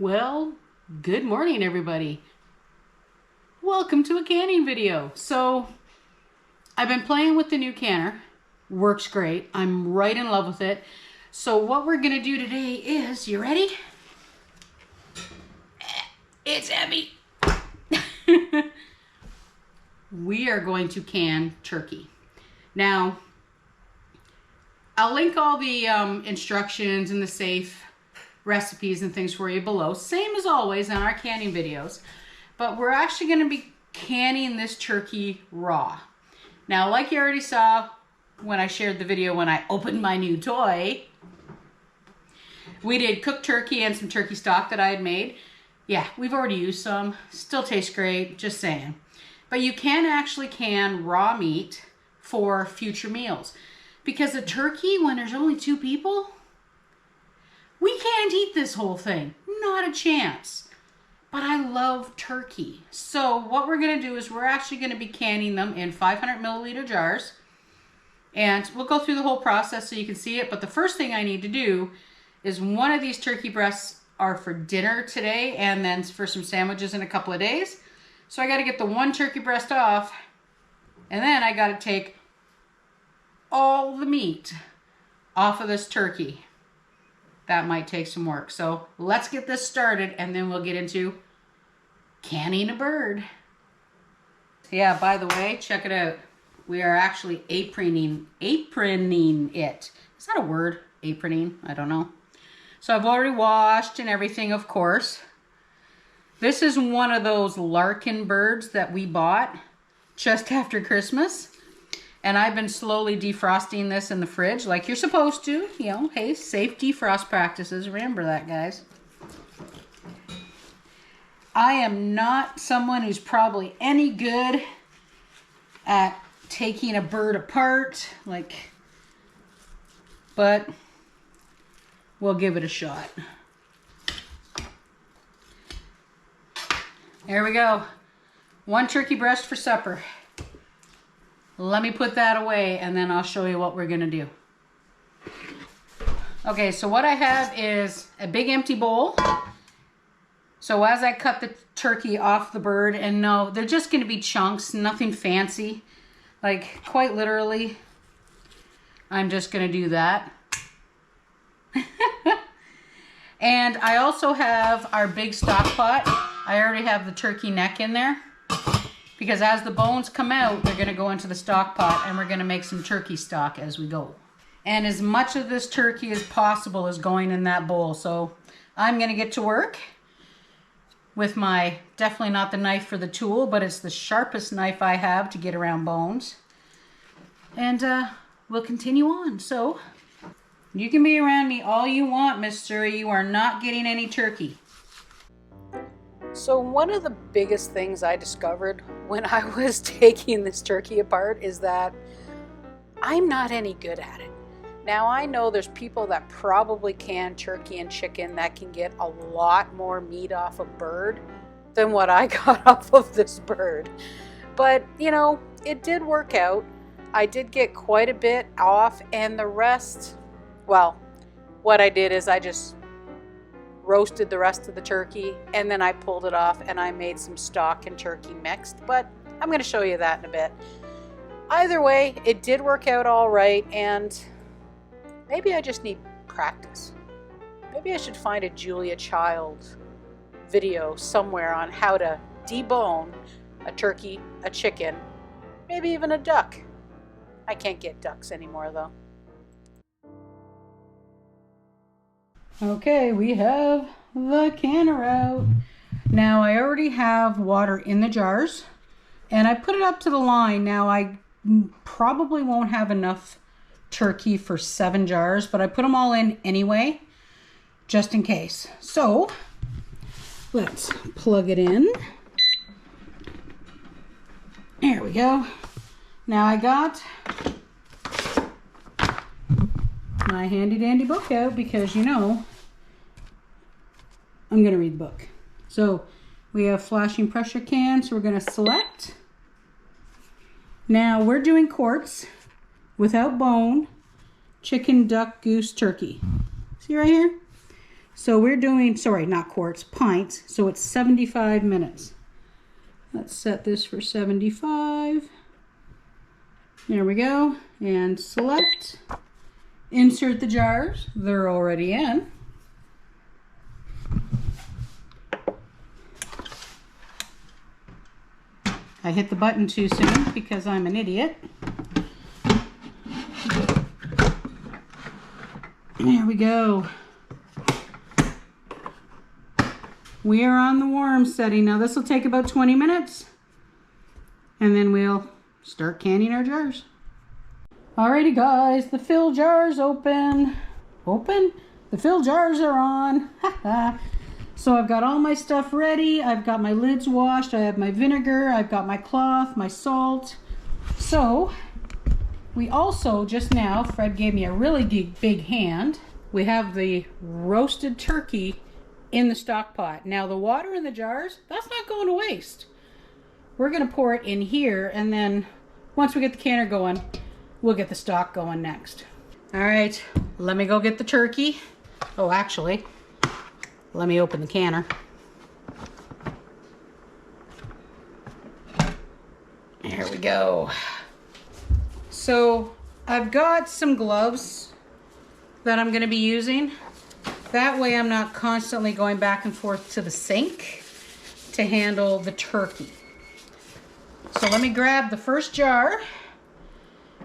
Well, good morning, everybody. Welcome to a canning video. So, I've been playing with the new canner. Works great. I'm right in love with it. So what we're gonna do today is, you ready? It's heavy. We are going to can turkey. Now, I'll link all the instructions and the safe recipes and things for you below, same as always on our canning videos, but we're actually going to be canning this turkey raw. Now, like you already saw when I shared the video when I opened my new toy, we did cooked turkey and some turkey stock that I had made. Yeah, we've already used some, still tastes great, just saying. But you can actually can raw meat for future meals, because a turkey, when there's only 2 people, we can't eat this whole thing. Not a chance. But I love turkey. So what we're going to do is we're actually going to be canning them in 500 milliliter jars. And we'll go through the whole process so you can see it. But the first thing I need to do is, one of these turkey breasts are for dinner today and then for some sandwiches in a couple of days. So I got to get the one turkey breast off. And then I got to take all the meat off of this turkey. That might take some work. So let's get this started and then we'll get into canning a bird. Yeah, by the way, check it out. We are actually aproning it. Is that a word? Aproning? I don't know. So I've already washed and everything, of course. This is one of those larkin birds that we bought just after Christmas. And I've been slowly defrosting this in the fridge like you're supposed to. You know, hey, safe defrost practices. Remember that, guys. I am not someone who's probably any good at taking a bird apart, but we'll give it a shot. There we go. One turkey breast for supper. Let me put that away and then I'll show you what we're gonna do. Okay, so what I have is a big empty bowl. So as I cut the turkey off the bird, and no, they're just gonna be chunks, nothing fancy. Like, quite literally, I'm just gonna do that. And I also have our big stock pot. I already have the turkey neck in there, because as the bones come out, they're going to go into the stock pot and we're going to make some turkey stock as we go. And as much of this turkey as possible is going in that bowl. So I'm going to get to work with my, definitely not the knife for the tool, but it's the sharpest knife I have to get around bones. And we'll continue on. So you can be around me all you want, mister. You are not getting any turkey. So one of the biggest things I discovered when I was taking this turkey apart is that I'm not any good at it. Now, I know there's people that probably can turkey and chicken that can get a lot more meat off a bird than what I got off of this bird. But, you know, it did work out. I did get quite a bit off, and the rest, well, what I did is I just roasted the rest of the turkey and then I pulled it off and I made some stock and turkey mixed, but I'm going to show you that in a bit. Either way, it did work out all right, and maybe I just need practice. Maybe I should find a Julia Child video somewhere on how to debone a turkey, a chicken, maybe even a duck. I can't get ducks anymore though. Okay, we have the canner out. Now, I already have water in the jars and I put it up to the line. Now, I probably won't have enough turkey for 7 jars, but I put them all in anyway, just in case. So let's plug it in. There we go. Now I got my handy dandy book out because, you know, I'm going to read the book. So we have flashing pressure cans, so we're going to select. Now we're doing quarts without bone, chicken, duck, goose, turkey. See right here? So we're doing, sorry, not quarts, pints. So it's 75 minutes. Let's set this for 75. There we go. And select. Insert the jars. They're already in. I hit the button too soon because I'm an idiot. There we go. We are on the warm setting. Now this will take about 20 minutes and then we'll start canning our jars. Alrighty guys, the fill jars open. The fill jars are on. So I've got all my stuff ready. I've got my lids washed. I have my vinegar. I've got my cloth, my salt. So we also just now, Fred gave me a really big hand. We have the roasted turkey in the stock pot. Now the water in the jars, that's not going to waste. We're going to pour it in here, and then once we get the canner going, we'll get the stock going next. All right, let me go get the turkey. Oh, actually, let me open the canner. There we go. So I've got some gloves that I'm going to be using. That way I'm not constantly going back and forth to the sink to handle the turkey. So let me grab the first jar.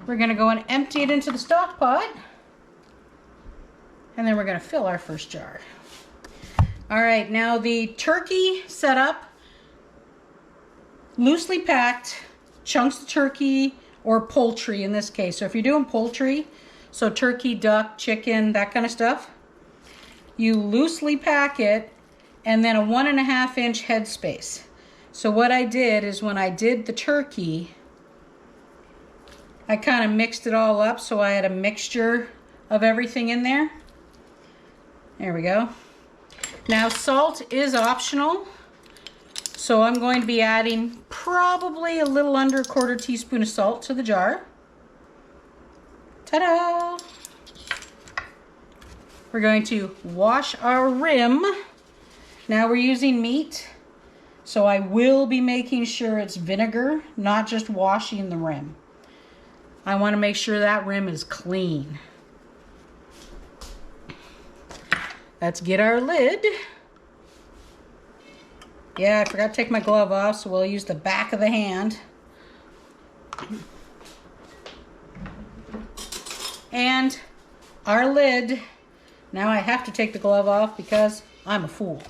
We're going to go and empty it into the stock pot. And then we're going to fill our first jar. All right, now the turkey setup, loosely packed chunks of turkey or poultry in this case. So if you're doing poultry, so turkey, duck, chicken, that kind of stuff, you loosely pack it and then a 1.5 inch headspace. So what I did is when I did the turkey, I kind of mixed it all up so I had a mixture of everything in there. There we go. Now salt is optional, so I'm going to be adding probably a little under 1/4 teaspoon of salt to the jar. Ta-da! We're going to wash our rim. Now we're using meat, so I will be making sure it's vinegar, not just washing the rim. I want to make sure that rim is clean. Let's get our lid. Yeah, I forgot to take my glove off, so we'll use the back of the hand. And our lid. Now I have to take the glove off because I'm a fool.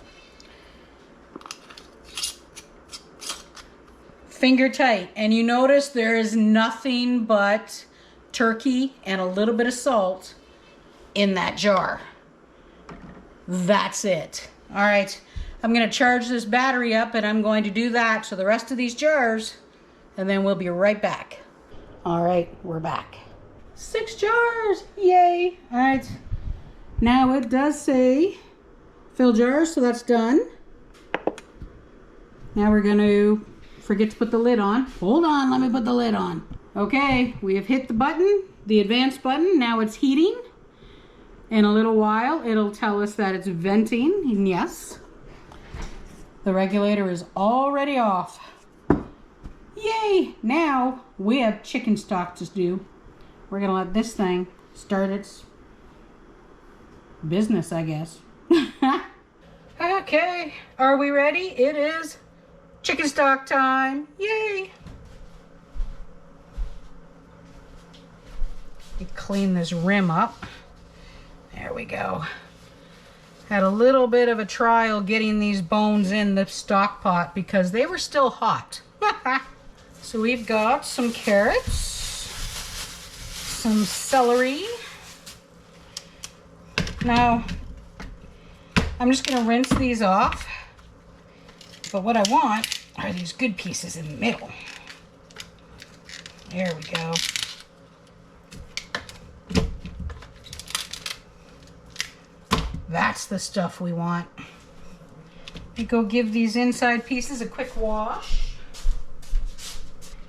Finger tight. And you notice there is nothing but turkey and a little bit of salt in that jar. That's it. All right, I'm going to charge this battery up and I'm going to do that to the rest of these jars and then we'll be right back. All right, we're back. 6 jars, yay. All right, now it does say fill jars, so that's done. Now we're going to forget to put the lid on. Hold on, let me put the lid on. Okay, we have hit the button, the advanced button. Now it's heating. In a little while, it'll tell us that it's venting, and yes, the regulator is already off. Yay! Now we have chicken stock to do. We're gonna let this thing start its business, I guess. Okay, are we ready? It is chicken stock time. Yay! Let me clean this rim up. There we go. Had a little bit of a trial getting these bones in the stock pot because they were still hot. So we've got some carrots, some celery. Now, I'm just going to rinse these off. But what I want are these good pieces in the middle. There we go. That's the stuff we want. We go give these inside pieces a quick wash.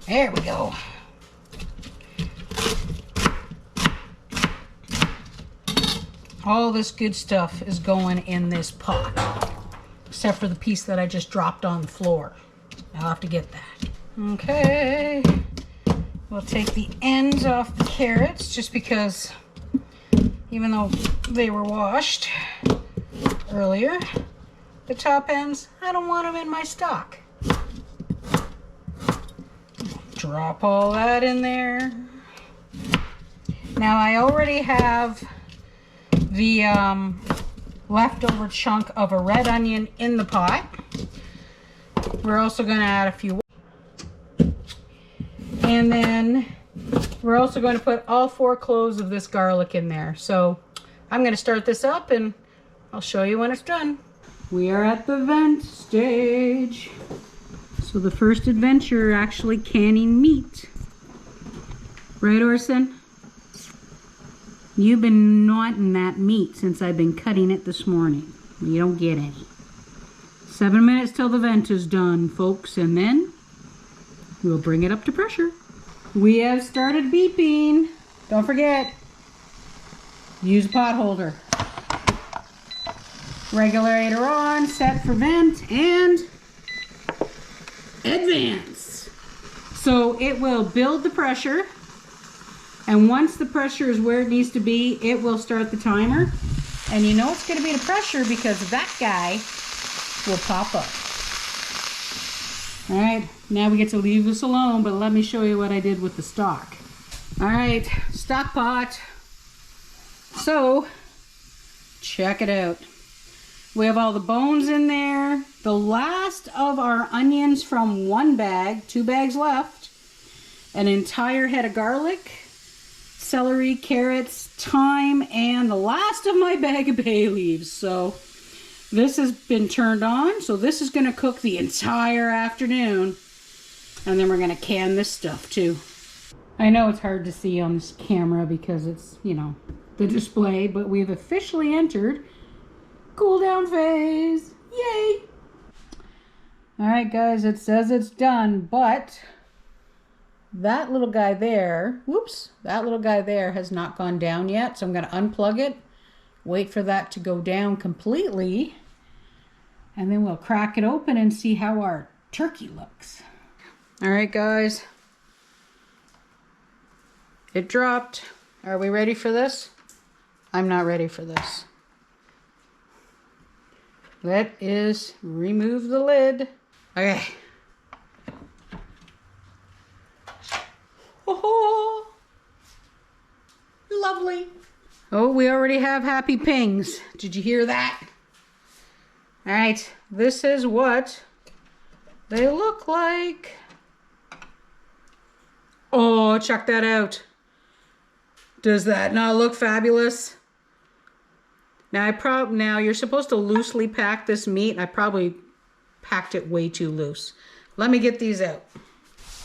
There we go. All this good stuff is going in this pot, except for the piece that I just dropped on the floor. I'll have to get that. Okay, we'll take the ends off the carrots just because even though they were washed earlier, the top ends, I don't want them in my stock. Drop all that in there. Now I already have the leftover chunk of a red onion in the pot. We're also going to add a few. And then we're also going to put all 4 cloves of this garlic in there. So I'm going to start this up and I'll show you when it's done. We are at the vent stage. So the first adventure, actually canning meat. Right, Orson? You've been knotting that meat since I've been cutting it this morning. You don't get any. 7 minutes till the vent is done, folks, and then we'll bring it up to pressure. We have started beeping. Don't forget, use a pot holder. Regulator on, set for vent, and advance. So it will build the pressure, and once the pressure is where it needs to be, it will start the timer. And you know it's going to be the pressure because that guy will pop up. All right, now we get to leave this alone, but let me show you what I did with the stock. All right, stock pot. So, check it out. We have all the bones in there. The last of our onions from 1 bag, 2 bags left. An entire head of garlic, celery, carrots, thyme, and the last of my bag of bay leaves. So this has been turned on. So this is going to cook the entire afternoon. And then we're going to can this stuff too. I know it's hard to see on this camera because it's, you know, the display, but we've officially entered cool down phase. Yay! All right, guys, it says it's done, but that little guy there, whoops, that little guy there has not gone down yet. So I'm going to unplug it, wait for that to go down completely, and then we'll crack it open and see how our turkey looks. All right, guys, it dropped. Are we ready for this? I'm not ready for this. Let us remove the lid. Okay. Oh, lovely. Oh, we already have happy pings. Did you hear that? All right, this is what they look like. Oh, check that out. Does that not look fabulous? Now you're supposed to loosely pack this meat. I probably packed it way too loose. Let me get these out.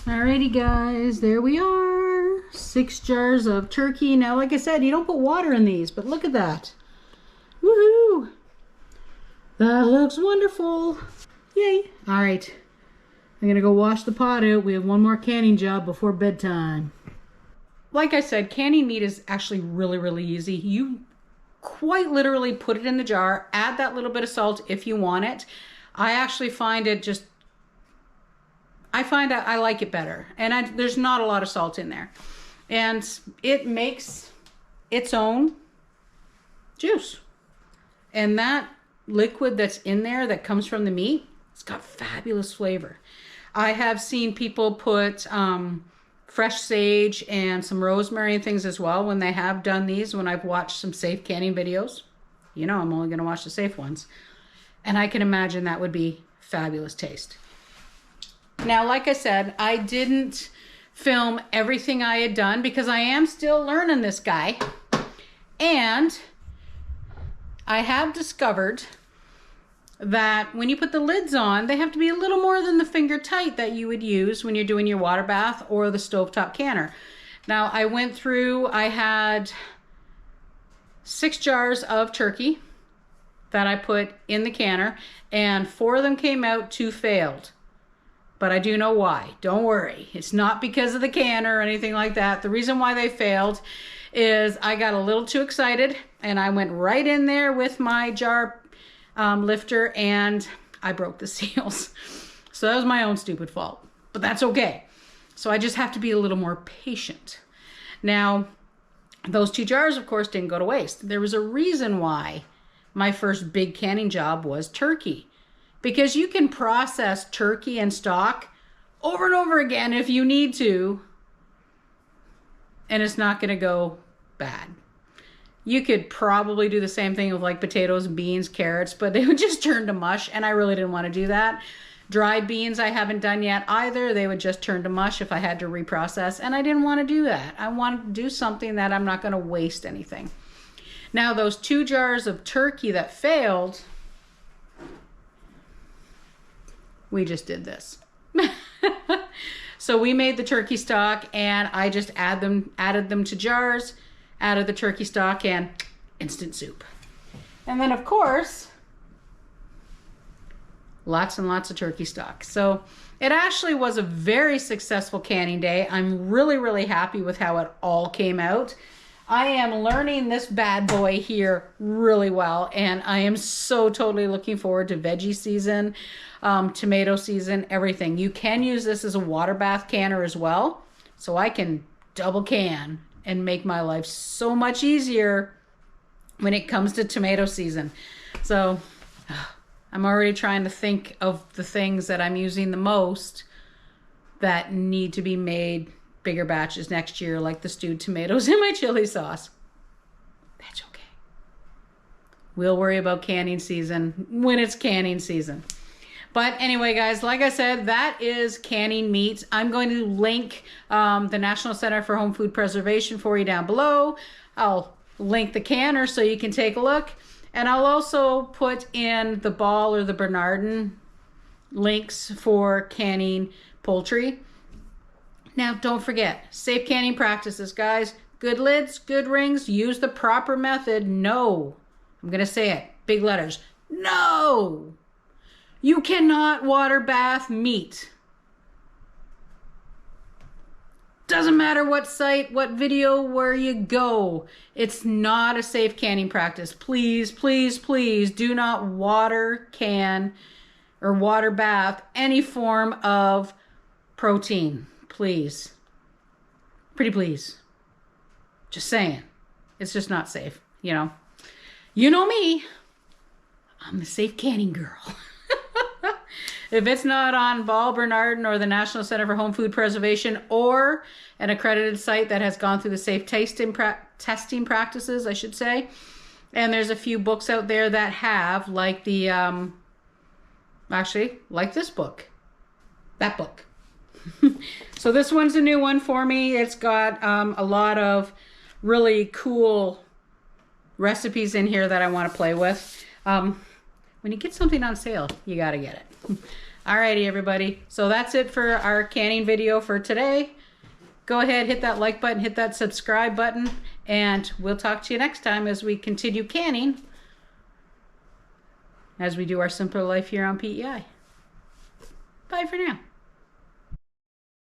Alrighty, guys, there we are. 6 jars of turkey. Now, like I said, you don't put water in these, but look at that. Woohoo! That looks wonderful. Yay! All right, I'm gonna go wash the pot out. We have one more canning job before bedtime. Like I said, canning meat is actually really, really easy. You quite literally put it in the jar, add that little bit of salt if you want it. I actually find it just, I find that I like it better. And there's not a lot of salt in there. And it makes its own juice. And that liquid that's in there that comes from the meat, it's got fabulous flavor. I have seen people put fresh sage and some rosemary and things as well when they have done these, when I've watched some safe canning videos. You know, I'm only going to watch the safe ones. And I can imagine that would be fabulous taste. Now, like I said, I didn't film everything I had done because I am still learning this guy. And I have discovered that when you put the lids on, they have to be a little more than the finger tight that you would use when you're doing your water bath or the stovetop canner. Now, I went through, I had 6 jars of turkey that I put in the canner, and 4 of them came out, 2 failed. But I do know why. Don't worry. It's not because of the canner or anything like that. The reason why they failed is I got a little too excited and I went right in there with my jar lifter and I broke the seals. So that was my own stupid fault, but that's okay. So I just have to be a little more patient. Now, those 2 jars, of course, didn't go to waste. There was a reason why my first big canning job was turkey, because you can process turkey and stock over and over again if you need to, and it's not going to go bad. You could probably do the same thing with like potatoes, beans, carrots, but they would just turn to mush, and I really didn't want to do that. Dried beans I haven't done yet either. They would just turn to mush if I had to reprocess, and I didn't want to do that. I wanted to do something that I'm not going to waste anything. Now, those 2 jars of turkey that failed, we just did this. So we made the turkey stock, and I just added them to jars, added the turkey stock, and instant soup. And then, of course, lots and lots of turkey stock. So it actually was a very successful canning day. I'm really, really happy with how it all came out. I am learning this bad boy here really well, and I am so totally looking forward to veggie season, tomato season, everything. You can use this as a water bath canner as well, so I can double can and make my life so much easier when it comes to tomato season. So I'm already trying to think of the things that I'm using the most that need to be made bigger batches next year, like the stewed tomatoes in my chili sauce. That's okay. We'll worry about canning season when it's canning season. But anyway, guys, like I said, that is canning meat. I'm going to link the National Center for Home Food Preservation for you down below. I'll link the canner so you can take a look. And I'll also put in the Ball or the Bernardin links for canning poultry. Now, don't forget, safe canning practices, guys. Good lids, good rings, use the proper method. No, I'm going to say it, big letters. No, you cannot water bath meat. Doesn't matter what site, what video, where you go. It's not a safe canning practice. Please, please, please do not water can or water bath any form of protein. Please. Pretty please. Just saying. It's just not safe, you know. You know me. I'm the safe canning girl. If it's not on Ball, Bernardin, or the National Center for Home Food Preservation, or an accredited site that has gone through the safe testing practices, I should say, and there's a few books out there that have, like the, actually, like this book. That book. So this one's a new one for me. It's got a lot of really cool recipes in here that I want to play with. When you get something on sale, you got to get it. Alrighty, everybody. So that's it for our canning video for today. Go ahead, hit that like button, hit that subscribe button, and we'll talk to you next time as we continue canning, as we do our simpler life here on PEI. Bye for now.